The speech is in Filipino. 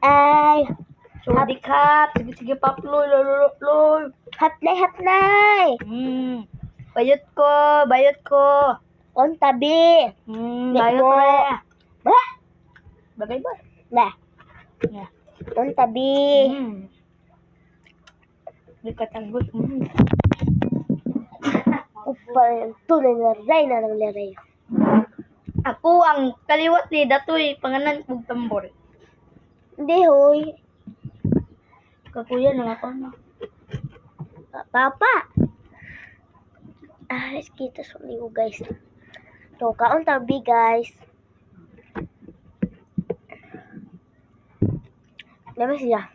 Ay, Sorry Kap. Sige Pap, loy. haplay. Bayot ko. On tabi. Bayot mo. re. Ba? Bagay ba? Na. Yeah. On tabi. Di ka tanggol. Upal ang tunay na reyna ng Lereo. Ako ang kaliwat ni Datoy, panganan kong tambor. Hindi, hoy. Kakuya lang ako na. Papa. Let's kita sa liwo, guys. So, kaon tabi, guys. Diba siya?